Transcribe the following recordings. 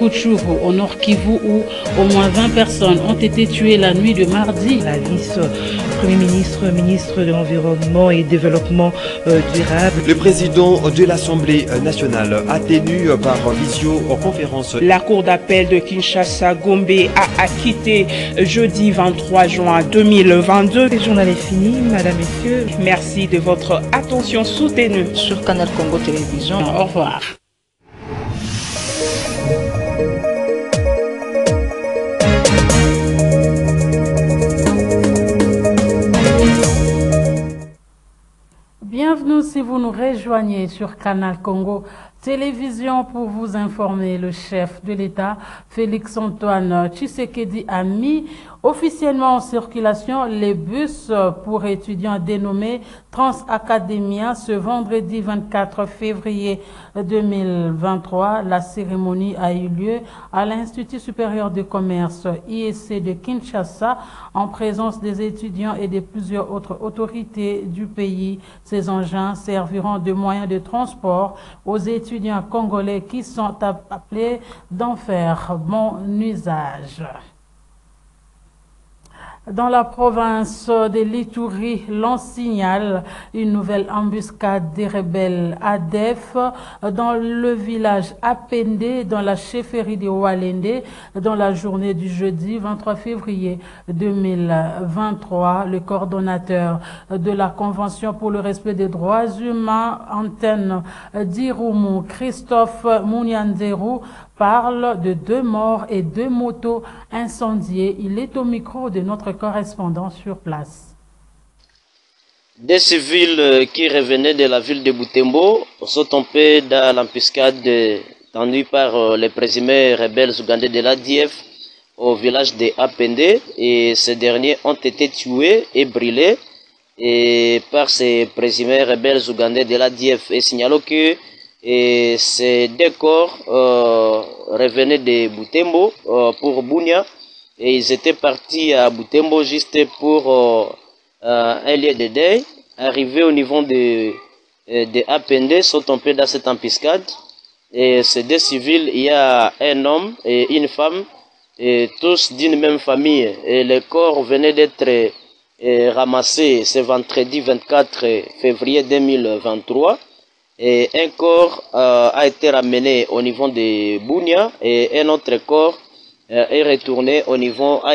Rutshuru, au Nord Kivu, où au moins 20 personnes ont été tuées la nuit de mardi. La vice-premier ministre de l'Environnement et Développement durable. Le président de l'Assemblée nationale a tenu par visioconférence. La Cour d'appel de Kinshasa, Gombe, a acquitté jeudi 23 juin 2022. Le journal est fini, madame, messieurs. Merci de votre attention soutenue Sur Canal Congo Télévision. Au revoir. Bienvenue si vous nous rejoignez sur Canal Congo Télévision pour vous informer. Le chef de l'État, Félix-Antoine Tshisekedi, a mis officiellement en circulation les bus pour étudiants dénommés Transacademia ce vendredi 24 février 2023. La cérémonie a eu lieu à l'Institut supérieur de commerce IEC de Kinshasa en présence des étudiants et de plusieurs autres autorités du pays. Ces engins serviront de moyens de transport aux étudiants congolais qui sont appelés d'en faire bon usage. Dans la province de l'Ituri, l'on signale une nouvelle embuscade des rebelles ADF dans le village Apende, dans la chefferie de Walende, dans la journée du jeudi 23 février 2023. Le coordonnateur de la Convention pour le respect des droits humains, Antenne d'Irumu, Christophe Mounianzerou, parle de 2 morts et 2 motos incendiées. Il est au micro de notre correspondant sur place. Des civils qui revenaient de la ville de Butembo sont tombés dans l'embuscade tendue par les présumés rebelles ougandais de l'ADF au village de Apende, et ces derniers ont été tués et brûlés par ces présumés rebelles ougandais de l'ADF. Et signalons que ces 2 corps revenaient de Butembo pour Bunia, et ils étaient partis à Butembo juste pour un lieu de deuil. Arrivés au niveau de Apende, sont tombés dans cette embuscade. Et ces 2 civils, il y a un homme et une femme, et tous d'une même famille. Et les corps venaient d'être ramassés ce vendredi 24 février 2023. Et un corps a été ramené au niveau de Bunia, et un autre corps a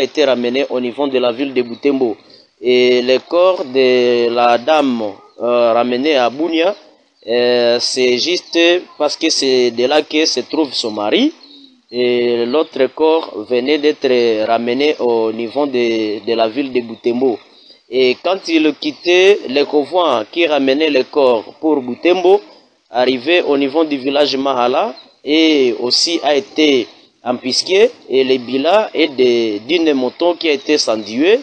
été ramené au niveau de la ville de Butembo. Et le corps de la dame ramenée à Bunia, c'est juste parce que c'est de là que se trouve son mari. Et l'autre corps venait d'être ramené au niveau de la ville de Butembo. Et quand il quittait le convoi qui ramenait le corps pour Butembo, arrivé au niveau du village Mahala, et aussi a été embusqué, et le bilan est d'une moto qui a été incendiée.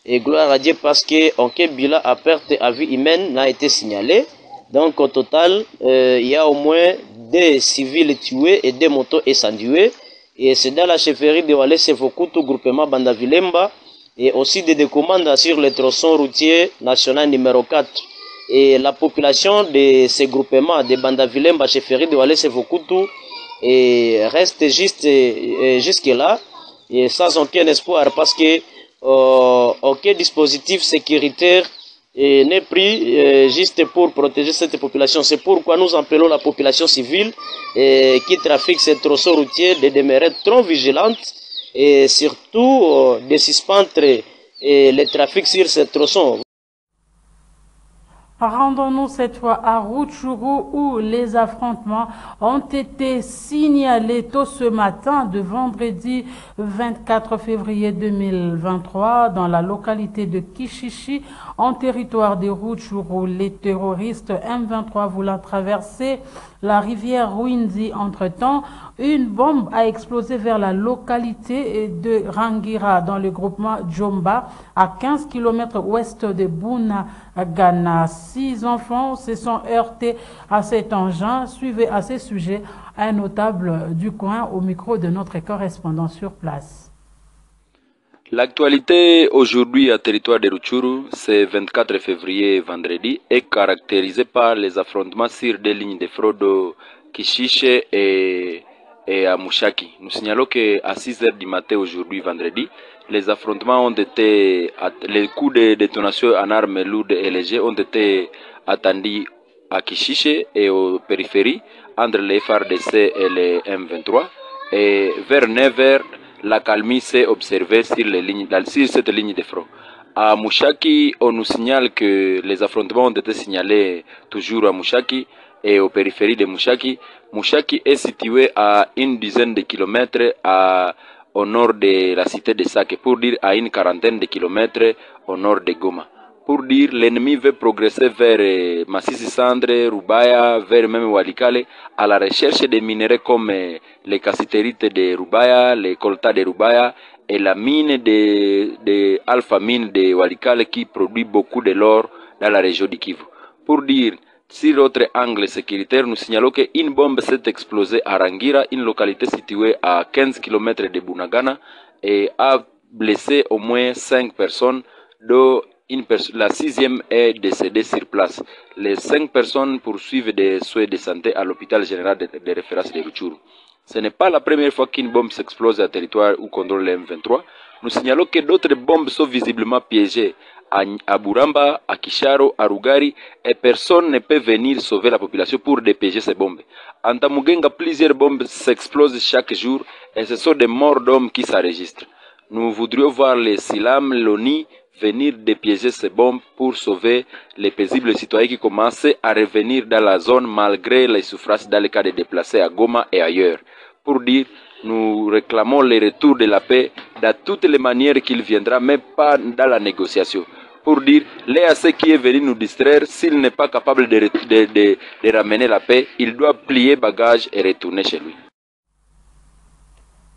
Et gloire à Dieu parce qu'aucun bilan à perte à vie humaine n'a été signalé. Donc au total, il y a au moins 2 civils tués et 2 motos incendiées. Et c'est dans la chefferie de Walese Vokutu, groupement Bandavilemba, et aussi des commandes sur le tronçon routier national numéro 4. Et la population de ces groupements de Bandavilemba, chefferie de Walese Vokutu, reste jusque là, et sans aucun espoir, parce que aucun dispositif sécuritaire n'est pris juste pour protéger cette population. C'est pourquoi nous appelons la population civile qui trafique ces tronçons routiers de demeurer trop vigilante, et surtout de suspendre le trafic sur ces tronçons. Rendons-nous cette fois à Rutshuru, où les affrontements ont été signalés tôt ce matin de vendredi 24 février 2023 dans la localité de Kishishi, en territoire de Rutshuru. Les terroristes M23 voulant traverser la rivière Rwindi. Entre-temps, une bombe a explosé vers la localité de Rangira dans le groupement Djomba, à 15 km ouest de Bunagana. 6 enfants se sont heurtés à cet engin. Suivez à ce sujet un notable du coin au micro de notre correspondant sur place. L'actualité aujourd'hui à territoire de Rutshuru, c'est 24 février vendredi, est caractérisée par les affrontements sur des lignes de fraude Kishiche et et à Mouchaki. Nous signalons qu'à 6 h du matin aujourd'hui, vendredi, les affrontements ont été, les coups de détonation en armes lourdes et légères ont été attendus à Kishiche et aux périphéries entre les FARDC et les M23. Et vers 9 h, la calmie s'est observée sur cette ligne de front. À Mouchaki, on nous signale que les affrontements ont été signalés toujours à Mouchaki et aux périphéries de Mouchaki. Mouchaki est situé à une dizaine de kilomètres au nord de la cité de Sake, pour dire à une quarantaine de kilomètres au nord de Goma. Pour dire, l'ennemi veut progresser vers Massissi Centre, Rubaya, vers même Walikale, à la recherche des minerais comme les cassitérites de Rubaya, les coltas de Rubaya et la mine de Alpha Mine de Walikale qui produit beaucoup de l'or dans la région du Kivu. Pour dire, sur l'autre angle sécuritaire, nous signalons qu'une bombe s'est explosée à Rangira, une localité située à 15 km de Bunagana, et a blessé au moins 5 personnes, dont la 6e est décédée sur place. Les 5 personnes poursuivent des soins de santé à l'hôpital général de référence de Rutshuru. Ce n'est pas la première fois qu'une bombe s'explose à territoire où contrôle le M23. Nous signalons que d'autres bombes sont visiblement piégées à Buramba, à Kisharo, à Rugari, et personne ne peut venir sauver la population pour dépêcher ces bombes. En Tamugenga, plusieurs bombes s'explosent chaque jour et ce sont des morts d'hommes qui s'enregistrent. Nous voudrions voir les Silam, l'ONI venir dépiéger ces bombes pour sauver les paisibles citoyens qui commencent à revenir dans la zone malgré les souffrances dans le cas de déplacés à Goma et ailleurs. Pour dire, nous réclamons le retour de la paix de toutes les manières qu'il viendra, mais pas dans la négociation. Pour dire, l'EAC qui est venu nous distraire, s'il n'est pas capable de ramener la paix, il doit plier bagage et retourner chez lui.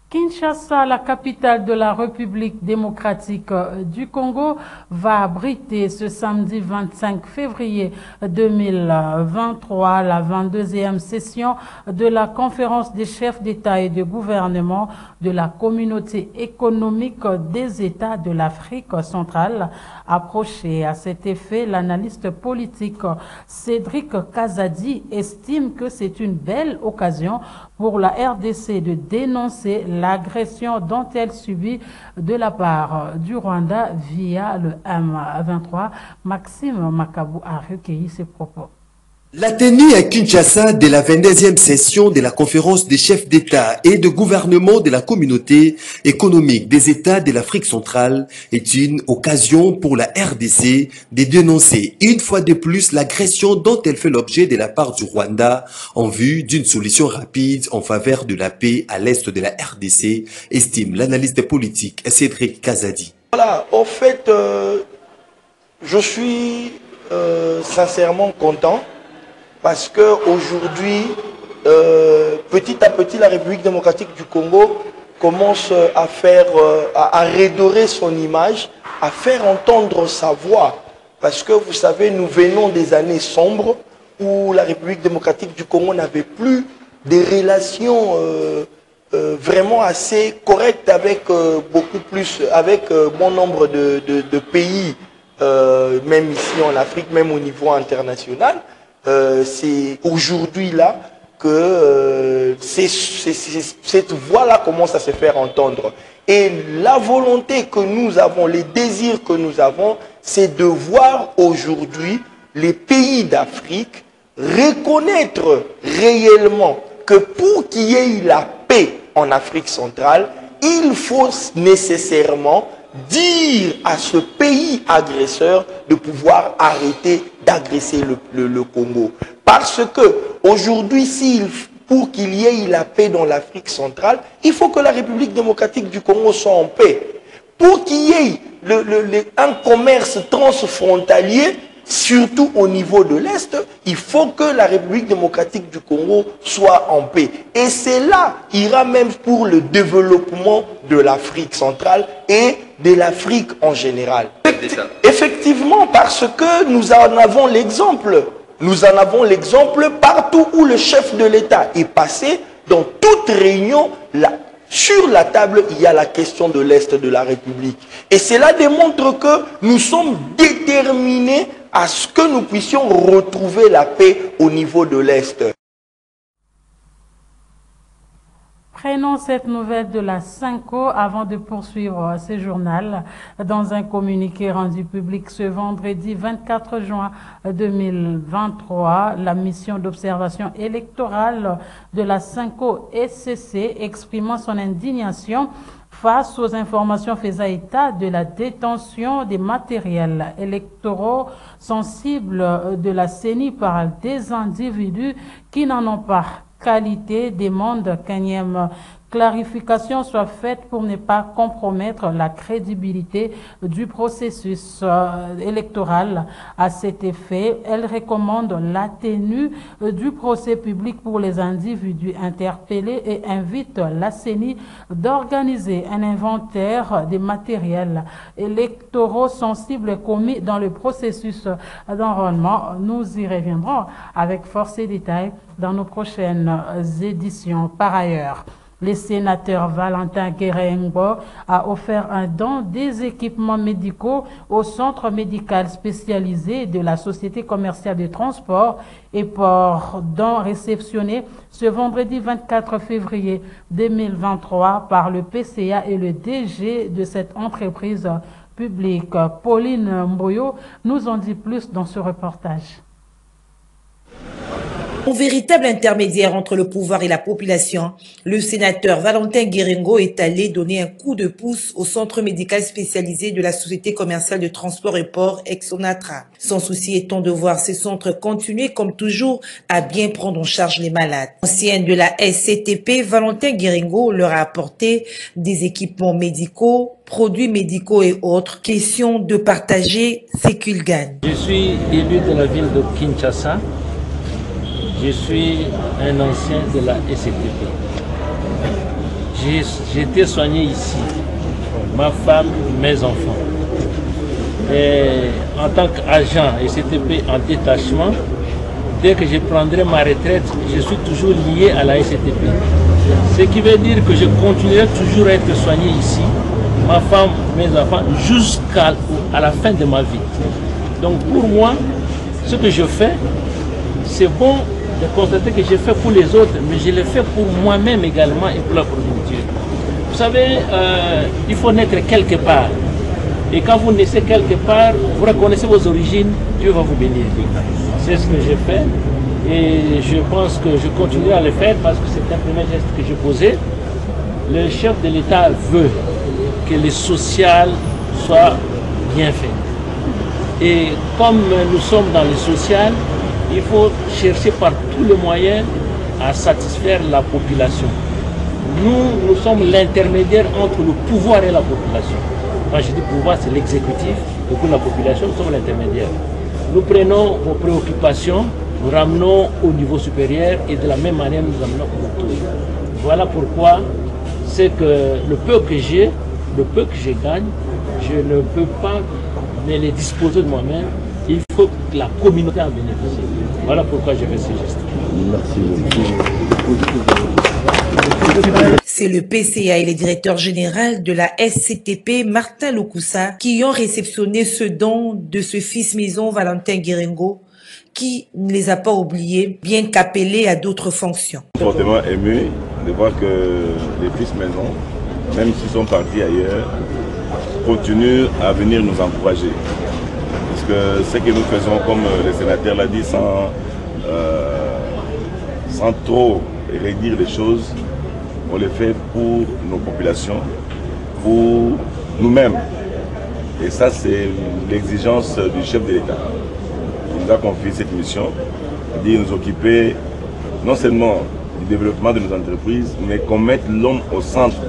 Kinshasa, la capitale de la République démocratique du Congo, va abriter ce samedi 25 février 2023 la 22e session de la conférence des chefs d'État et de gouvernement de la communauté économique des États de l'Afrique centrale. Approché à cet effet, l'analyste politique Cédric Kazadi estime que c'est une belle occasion pour la RDC de dénoncer l'agression dont elle subit de la part du Rwanda via le M23. Maxime Makabou a recueilli ses propos. La tenue à Kinshasa de la 22e session de la conférence des chefs d'État et de gouvernement de la communauté économique des États de l'Afrique centrale est une occasion pour la RDC de dénoncer une fois de plus l'agression dont elle fait l'objet de la part du Rwanda en vue d'une solution rapide en faveur de la paix à l'est de la RDC, estime l'analyste politique Cédric Kazadi. Voilà, en fait, je suis sincèrement content. Parce qu'aujourd'hui, petit à petit, la République démocratique du Congo commence à redorer son image, à faire entendre sa voix. Parce que vous savez, nous venons des années sombres où la République démocratique du Congo n'avait plus des relations vraiment assez correctes avec bon nombre de pays, même ici en Afrique, même au niveau international. C'est aujourd'hui là que cette voix-là commence à se faire entendre. Et la volonté que nous avons, les désirs que nous avons, c'est de voir aujourd'hui les pays d'Afrique reconnaître réellement que pour qu'il y ait la paix en Afrique centrale, il faut nécessairement dire à ce pays agresseur de pouvoir arrêter d'agresser le Congo. Parce que aujourd'hui, pour qu'il y ait la paix dans l'Afrique centrale, il faut que la République démocratique du Congo soit en paix. Pour qu'il y ait un commerce transfrontalier, surtout au niveau de l'Est, il faut que la République démocratique du Congo soit en paix. Et cela ira même pour le développement de l'Afrique centrale et de l'Afrique en général. Effectivement, parce que nous en avons l'exemple. Nous en avons l'exemple partout où le chef de l'État est passé, dans toute réunion, sur la table, il y a la question de l'Est de la République. Et cela démontre que nous sommes déterminés à ce que nous puissions retrouver la paix au niveau de l'Est. Prenons cette nouvelle de la Cinco avant de poursuivre ce journal. Dans un communiqué rendu public ce vendredi 24 juin 2023, la mission d'observation électorale de la Cinco SCC exprimant son indignation face aux informations faisant état de la détention des matériels électoraux sensibles de la CENI par des individus qui n'en ont pas qualité, demande qu'une clarification soit faite pour ne pas compromettre la crédibilité du processus électoral. À cet effet, elle recommande la tenue du procès public pour les individus interpellés et invite la CENI d'organiser un inventaire des matériels électoraux sensibles commis dans le processus d'enrôlement. Nous y reviendrons avec force et détails dans nos prochaines éditions. Par ailleurs, le sénateur Valentin Guérengo a offert un don des équipements médicaux au centre médical spécialisé de la Société commerciale de transport et port, don réceptionné ce vendredi 24 février 2023 par le PCA et le DG de cette entreprise publique. Pauline Mboyo nous en dit plus dans ce reportage. Un véritable intermédiaire entre le pouvoir et la population, le sénateur Valentin Guérengo est allé donner un coup de pouce au centre médical spécialisé de la Société commerciale de transport et port Exonatra. Son souci étant de voir ce centre continuer comme toujours à bien prendre en charge les malades. Ancien de la SCTP, Valentin Guérengo leur a apporté des équipements médicaux, produits médicaux et autres. Question de partager ce qu'il gagne. Je suis élu de la ville de Kinshasa. Je suis un ancien de la SCTP. J'ai été soigné ici, ma femme, mes enfants. Et en tant qu'agent SCTP en détachement, dès que je prendrai ma retraite, je suis toujours lié à la SCTP. Ce qui veut dire que je continuerai toujours à être soigné ici, ma femme, mes enfants, jusqu'à la fin de ma vie. Donc pour moi, ce que je fais, c'est bon de constater que je fais pour les autres, mais je le fais pour moi-même également et pour la communauté. Vous savez, il faut naître quelque part. Et quand vous naissez quelque part, vous reconnaissez vos origines, Dieu va vous bénir. C'est ce que j'ai fait et je pense que je continuerai à le faire parce que c'est un premier geste que j'ai posé. Le chef de l'État veut que le social soit bien fait. Et comme nous sommes dans le social, il faut chercher par tous les moyens à satisfaire la population. Nous sommes l'intermédiaire entre le pouvoir et la population. Quand je dis pouvoir, c'est l'exécutif, et pour la population, nous sommes l'intermédiaire. Nous prenons vos préoccupations, nous ramenons au niveau supérieur et de la même manière, nous ramenons au tout. Voilà pourquoi c'est que le peu que j'ai, le peu que je gagne, je ne peux pas me les disposer de moi-même. Il faut que la communauté en bénéficie. Voilà pourquoi je fais ce geste. C'est le PCA et le directeur général de la SCTP, Martin Lokusa, qui ont réceptionné ce don de ce fils maison Valentin Guérengo, qui ne les a pas oubliés, bien qu'appelés à d'autres fonctions. Fortement ému de voir que les fils maison, même s'ils sont partis ailleurs, continuent à venir nous encourager. Parce que ce que nous faisons, comme le sénateur l'a dit, sans trop redire les choses, on les fait pour nos populations, pour nous-mêmes. Et ça, c'est l'exigence du chef de l'État. Il nous a confié cette mission, de nous occuper non seulement du développement de nos entreprises, mais qu'on mette l'homme au centre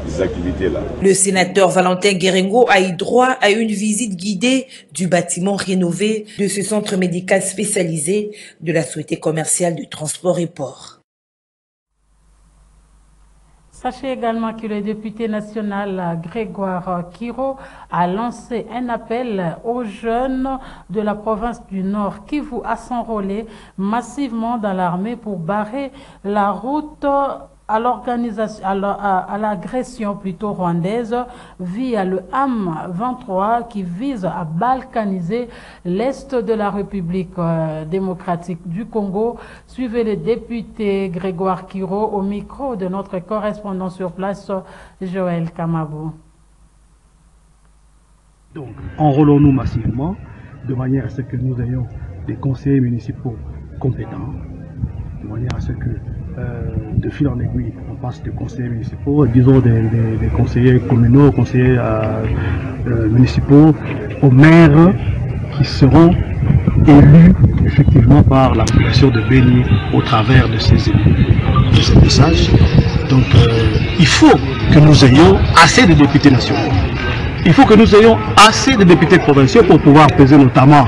des activités-là. Le sénateur Valentin Guérengo a eu droit à une visite guidée du bâtiment rénové de ce centre médical spécialisé de la Société commerciale de transport et port. Sachez également que le député national Grégoire Kiro a lancé un appel aux jeunes de la province du Nord Kivu à s'enrôler massivement dans l'armée pour barrer la route à l'organisation, à l'agression plutôt rwandaise via le AM23 qui vise à balkaniser l'Est de la République démocratique du Congo. Suivez le député Grégoire Kiro au micro de notre correspondant sur place, Joël Kamabou. Donc, enrôlons-nous massivement de manière à ce que nous ayons des conseillers municipaux compétents, de manière à ce que de fil en aiguille, on passe de conseillers municipaux, disons des conseillers communaux, conseillers municipaux, aux maires qui seront élus effectivement par la population de Béni au travers de ces élus, de ces messages. Donc il faut que nous ayons assez de députés nationaux. Il faut que nous ayons assez de députés provinciaux pour pouvoir peser notamment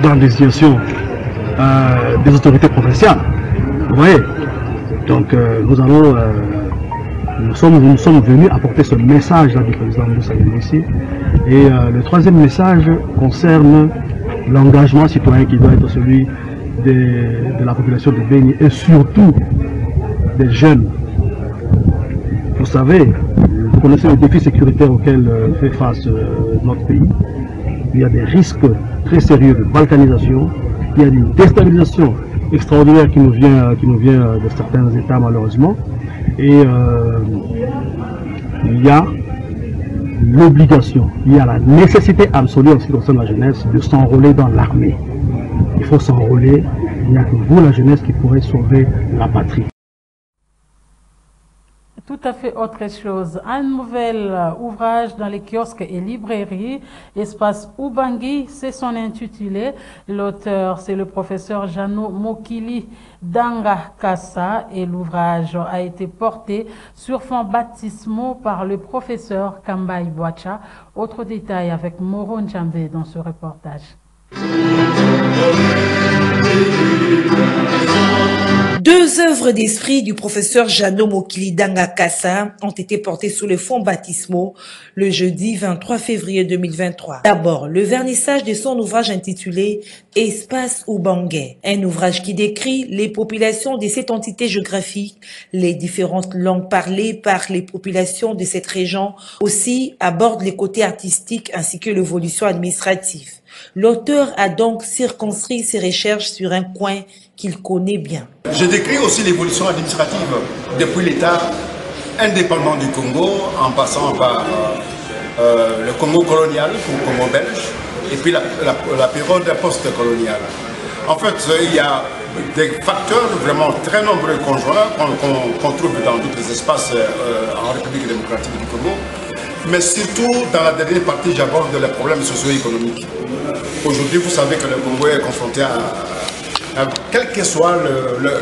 dans la désignation des autorités provinciales. Vous voyez? Donc nous sommes venus apporter ce message-là du président Moussa ici. Et le troisième message concerne l'engagement citoyen qui doit être celui de la population de Béni et surtout des jeunes. Vous savez, vous connaissez les défis sécuritaires auxquels fait face notre pays. Il y a des risques très sérieux de balkanisation, il y a une déstabilisation extraordinaire qui nous vient de certains États malheureusement, et il y a l'obligation, il y a la nécessité absolue en ce qui concerne la jeunesse de s'enrôler dans l'armée. Il faut s'enrôler, il n'y a que vous la jeunesse qui pourrez sauver la patrie. Tout à fait autre chose. Un nouvel ouvrage dans les kiosques et librairies, Espace Ubangui, c'est son intitulé. L'auteur, c'est le professeur Jano Mokili Danga Kassa et l'ouvrage a été porté sur fond baptismaux par le professeur Kambai Boacha. Autre détail avec Moro Njambe dans ce reportage. Deux œuvres d'esprit du professeur Jano Mokili Danga Kassa ont été portées sous les fonds baptismaux le jeudi 23 février 2023. D'abord, le vernissage de son ouvrage intitulé Espace Ubangui, un ouvrage qui décrit les populations de cette entité géographique, les différentes langues parlées par les populations de cette région, aussi aborde les côtés artistiques ainsi que l'évolution administrative. L'auteur a donc circonscrit ses recherches sur un coin qu'il connaît bien. Je décris aussi l'évolution administrative depuis l'État indépendant du Congo, en passant par le Congo colonial ou Congo belge, et puis la période post-coloniale. En fait, il y a des facteurs vraiment très nombreux conjoints qu'on trouve dans tous les espaces en République démocratique du Congo. Mais surtout, dans la dernière partie, j'aborde les problèmes socio-économiques. Aujourd'hui, vous savez que le Congo est confronté à quelle que soit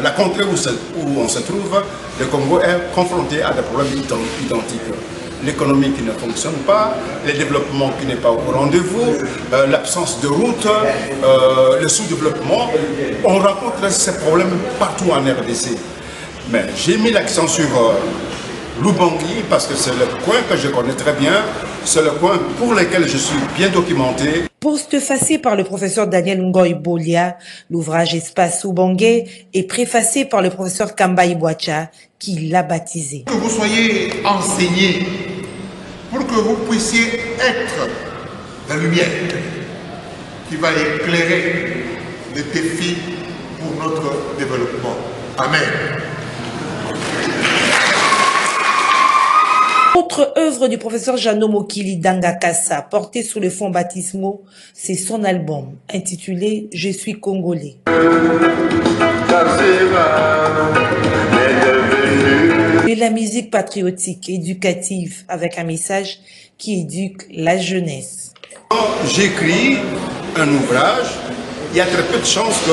la contrée où on se trouve, le Congo est confronté à des problèmes identiques. L'économie qui ne fonctionne pas, le développement qui n'est pas au rendez-vous, l'absence de routes, le sous-développement. On rencontre ces problèmes partout en RDC. Mais j'ai mis l'accent sur l'Ubangui parce que c'est le coin que je connais très bien, c'est le coin pour lequel je suis bien documenté. Postfacé par le professeur Daniel Ngoy Bolia, l'ouvrage Espace Ubangui est préfacé par le professeur Kambai Boacha qui l'a baptisé. Que vous soyez enseigné pour que vous puissiez être la lumière qui va éclairer les défis pour notre développement. Amen. Autre œuvre du professeur Jano Mokili Danga Kassa, portée sous le fond baptismaux, c'est son album intitulé « Je suis Congolais ». De la musique patriotique, éducative, avec un message qui éduque la jeunesse. Quand j'écris un ouvrage, il y a très peu de chances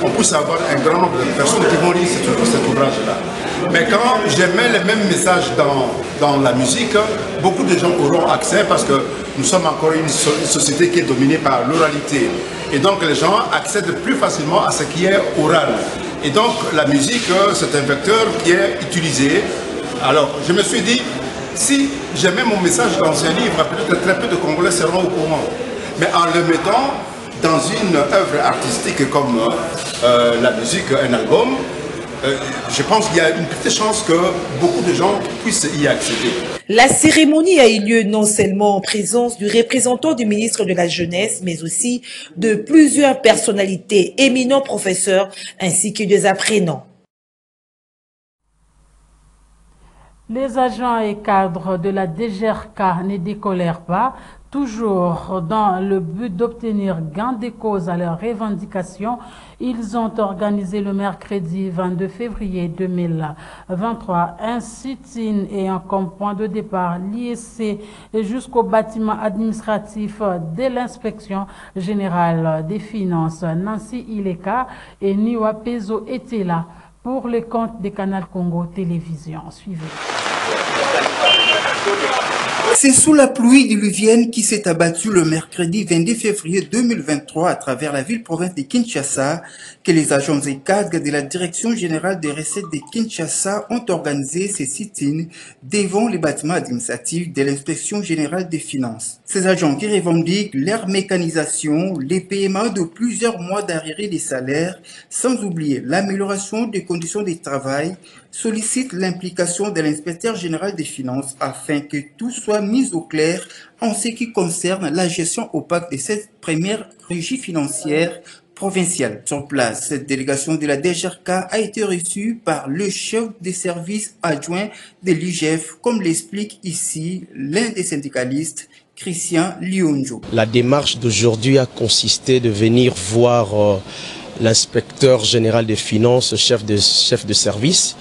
qu'on puisse avoir un grand nombre de personnes qui vont lire cet ouvrage-là. Mais quand je mets les mêmes messages dans la musique, beaucoup de gens auront accès parce que nous sommes encore une société qui est dominée par l'oralité. Et donc les gens accèdent plus facilement à ce qui est oral. Et donc la musique, c'est un vecteur qui est utilisé. Alors je me suis dit, si je mets mon message dans un livre, peut-être très peu de Congolais seront au courant. Mais en le mettant dans une œuvre artistique comme la musique, un album, je pense qu'il y a une petite chance que beaucoup de gens puissent y accéder. La cérémonie a eu lieu non seulement en présence du représentant du ministre de la Jeunesse, mais aussi de plusieurs personnalités, éminents professeurs, ainsi que des apprenants. Les agents et cadres de la DGRK ne décolèrent pas, toujours dans le but d'obtenir gain de cause à leurs revendications. Ils ont organisé le mercredi 22 février 2023 un sit-in et comme point de départ l'IEC jusqu'au bâtiment administratif de l'inspection générale des finances. Nancy Ileka et Niwa Pezo étaient là pour les comptes des Canal Congo Télévision. Suivez. C'est sous la pluie diluvienne qui s'est abattue le mercredi 22 février 2023 à travers la ville-province de Kinshasa que les agents et cadres de la Direction générale des recettes de Kinshasa ont organisé ces sit-ins devant les bâtiments administratifs de l'inspection générale des finances. Ces agents qui revendiquent leur mécanisation, les paiements de plusieurs mois d'arriérés des salaires, sans oublier l'amélioration des conditions de travail, sollicitent l'implication de l'inspecteur général des finances afin que tout soit mis au clair en ce qui concerne la gestion opaque de cette première régie financière provinciale. Sur place, cette délégation de la DGRK a été reçue par le chef des services adjoints de l'IGF, comme l'explique ici l'un des syndicalistes, Christian Lionjo. La démarche d'aujourd'hui a consisté de venir voir l'inspecteur général des finances, chef de service,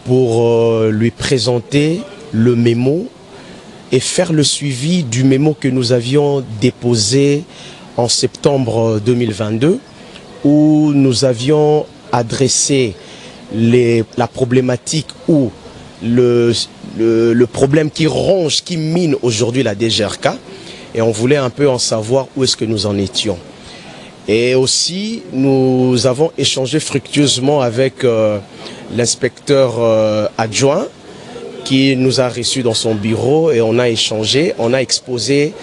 pour lui présenter le mémo et faire le suivi du mémo que nous avions déposé en septembre 2022, où nous avions adressé la problématique ou le problème qui ronge, qui mine aujourd'hui la DGRK, et on voulait un peu en savoir où est-ce que nous en étions. Et aussi, nous avons échangé fructueusement avec l'inspecteur adjoint qui nous a reçus dans son bureau et on a échangé, on a exposé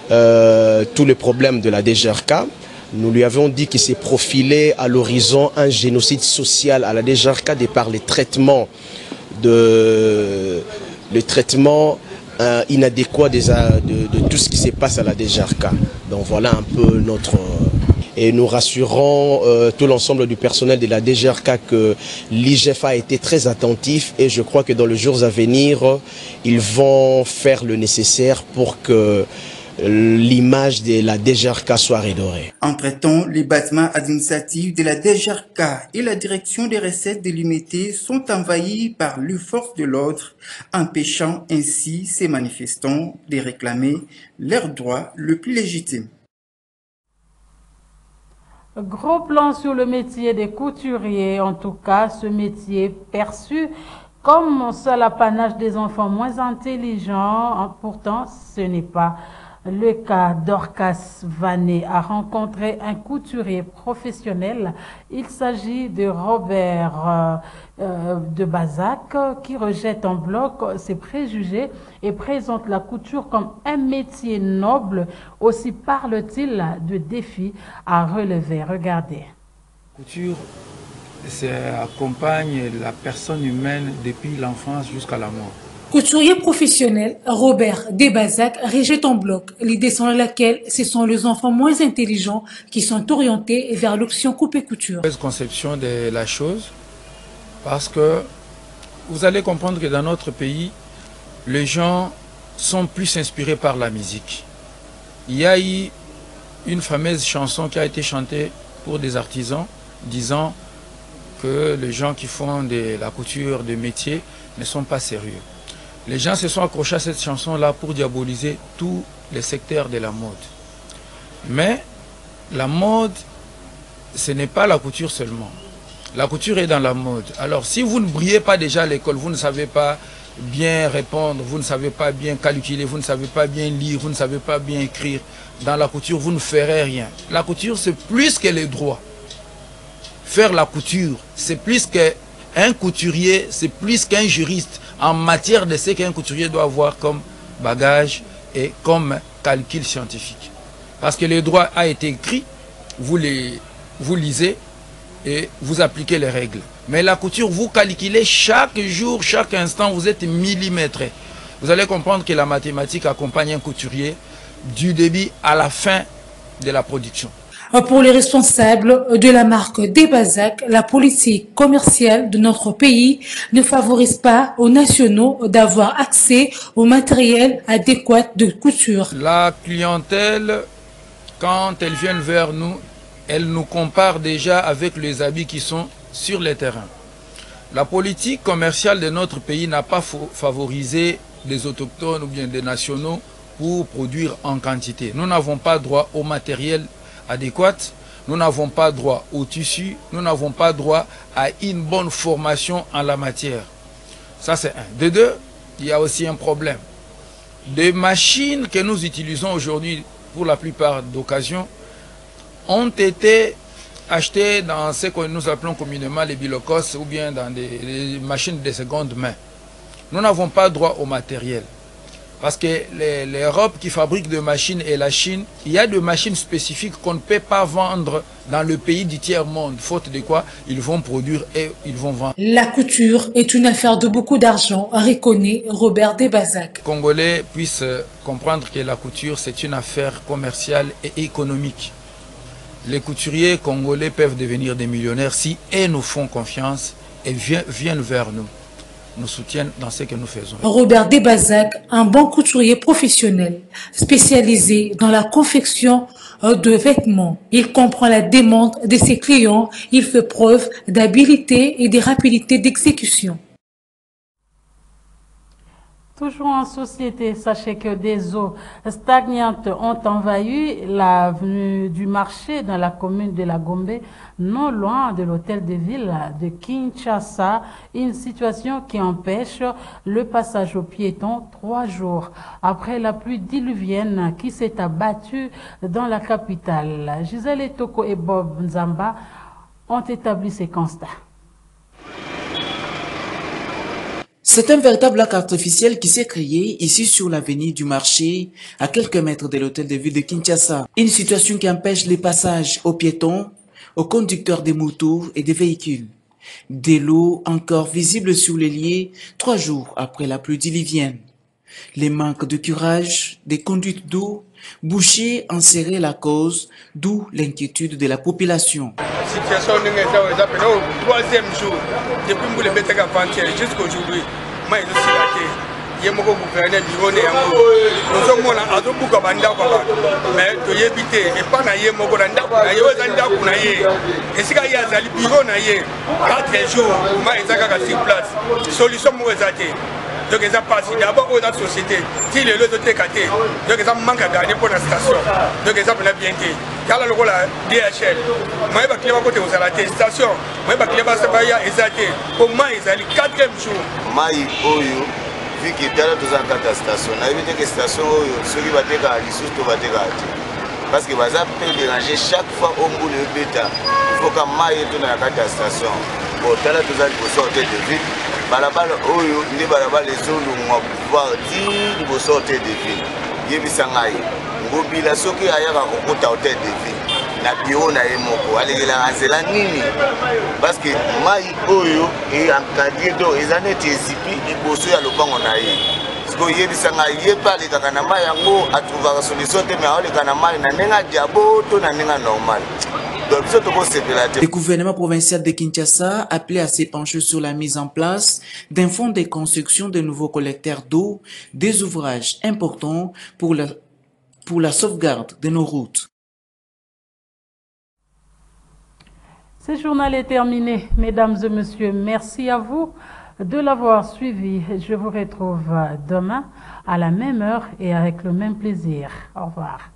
tous les problèmes de la DGRK. Nous lui avons dit qu'il s'est profilé à l'horizon un génocide social à la DGRK de par les traitements inadéquats de tout ce qui se passe à la DGRK. Donc voilà un peu notre... Et nous rassurons tout l'ensemble du personnel de la DGRK que l'IGF a été très attentif et je crois que dans les jours à venir, ils vont faire le nécessaire pour que l'image de la DGRK soit redorée. Entre-temps, les bâtiments administratifs de la DGRK et la direction des recettes délimitées sont envahis par les forces de l'ordre, empêchant ainsi ces manifestants de réclamer leurs droits le plus légitimes. Gros plan sur le métier des couturiers, en tout cas ce métier perçu comme seul apanage des enfants moins intelligents. Pourtant, ce n'est pas le cas. Dorcas Vanet a rencontré un couturier professionnel. Il s'agit de Robert de Bazac qui rejette en bloc ses préjugés et présente la couture comme un métier noble. Aussi parle-t-il de défis à relever. Regardez. Couture, ça accompagne la personne humaine depuis l'enfance jusqu'à la mort. Couturier professionnel, Robert Desbazac rejette en bloc l'idée selon laquelle ce sont les enfants moins intelligents qui sont orientés vers l'option coupe couture. Mauvaise conception de la chose, parce que vous allez comprendre que dans notre pays, les gens sont plus inspirés par la musique. Il y a eu une fameuse chanson qui a été chantée pour des artisans, disant que les gens qui font de la couture de métier ne sont pas sérieux. Les gens se sont accrochés à cette chanson-là pour diaboliser tous les secteurs de la mode. Mais la mode, ce n'est pas la couture seulement. La couture est dans la mode. Alors si vous ne brillez pas déjà à l'école, vous ne savez pas bien répondre, vous ne savez pas bien calculer, vous ne savez pas bien lire, vous ne savez pas bien écrire, dans la couture, vous ne ferez rien. La couture, c'est plus que les droits. Faire la couture, c'est plus qu'un couturier, c'est plus qu'un juriste en matière de ce qu'un couturier doit avoir comme bagage et comme calcul scientifique. Parce que le droit a été écrit, vous lisez et vous appliquez les règles. Mais la couture, vous calculez chaque jour, chaque instant, vous êtes millimétré. Vous allez comprendre que la mathématique accompagne un couturier du début à la fin de la production. Pour les responsables de la marque Debazac, la politique commerciale de notre pays ne favorise pas aux nationaux d'avoir accès au matériel adéquat de couture. La clientèle, quand elle vient vers nous, elle nous compare déjà avec les habits qui sont sur les terrains. La politique commerciale de notre pays n'a pas favorisé les autochtones ou bien des nationaux pour produire en quantité. Nous n'avons pas droit au matériel adéquat, nous n'avons pas droit au tissu, nous n'avons pas droit à une bonne formation en la matière. Ça c'est un. De deux, il y a aussi un problème. Des machines que nous utilisons aujourd'hui pour la plupart d'occasions ont été achetées dans ce que nous appelons communément les bilocos ou bien dans des machines de seconde main. Nous n'avons pas droit au matériel. Parce que l'Europe qui fabrique des machines et la Chine, il y a des machines spécifiques qu'on ne peut pas vendre dans le pays du tiers-monde. Faute de quoi, ils vont produire et ils vont vendre. La couture est une affaire de beaucoup d'argent, reconnaît Robert Debazac. Les Congolais puissent comprendre que la couture, c'est une affaire commerciale et économique. Les couturiers congolais peuvent devenir des millionnaires si ils nous font confiance et viennent vers nous. Nous soutiennent dans ce que nous faisons. Robert Debazac, un bon couturier professionnel, spécialisé dans la confection de vêtements. Il comprend la demande de ses clients, il fait preuve d'habileté et de rapidité d'exécution. Toujours en société, sachez que des eaux stagnantes ont envahi l'avenue du marché dans la commune de la Gombe, non loin de l'hôtel de ville de Kinshasa, une situation qui empêche le passage aux piétons 3 jours après la pluie diluvienne qui s'est abattue dans la capitale. Gisèle Etoko et Bob Nzamba ont établi ces constats. C'est un véritable lac artificiel qui s'est créé ici sur l'avenue du marché, à quelques mètres de l'hôtel de ville de Kinshasa. Une situation qui empêche les passages aux piétons, aux conducteurs des motos et des véhicules. De l'eau encore visible sur les lieux 3 jours après la pluie diluvienne. Les manques de curage des conduites d'eau bouchées en seraient la cause, d'où l'inquiétude de la population. Situation au 3e jour, depuis le matin avant-hier jusqu'à aujourd'hui, moi je suis là. Il y a beaucoup de gouverneurs bureau nous sommes à tout bout mais de éviter et pas naïe mon gonda et si il y a des bureaux naïe 4 jours, moi je suis sur place. Solution mauvaise. Donc ils ont passé d'abord aux autres sociétés. Si les autres étaient catés, donc ils ont manqué à gagner pour la station. Donc ils ont bien été. Car le rôle DHL, moi je vais cliver côté aux station. Moi je vais cliver à Ezaté. Pour moi ils ont 4e jour. Maï Oyo, vu que dans la station, on a vu que la station Oyo, ceux qui vont être à l'issue, tout va être. Parce que ça peut déranger chaque fois au bout de bêta. Il faut que Maï soit dans la station. Bon, dans la sortir de ville. Balabala oyo ndi balabala ezolungwa pouvoir dire bo sortir de ville yebisa ngai ngobila soki ayaka kokota hotel de ville na bureau na ye moko alekela nzela nini parce que mai oyo e encadré do ezaneti ezipi liboso ya lopango na ye siko yebisa ngai ye pa alekaka na mai yango atrouvaka solution te me aoleka na mai na ndenge diabo to na ndenge normal. Le gouvernement provincial de Kinshasa appelé à se pencher sur la mise en place d'un fonds de construction de nouveaux collecteurs d'eau, des ouvrages importants pour la sauvegarde de nos routes. Ce journal est terminé. Mesdames et messieurs, merci à vous de l'avoir suivi. Je vous retrouve demain à la même heure et avec le même plaisir. Au revoir.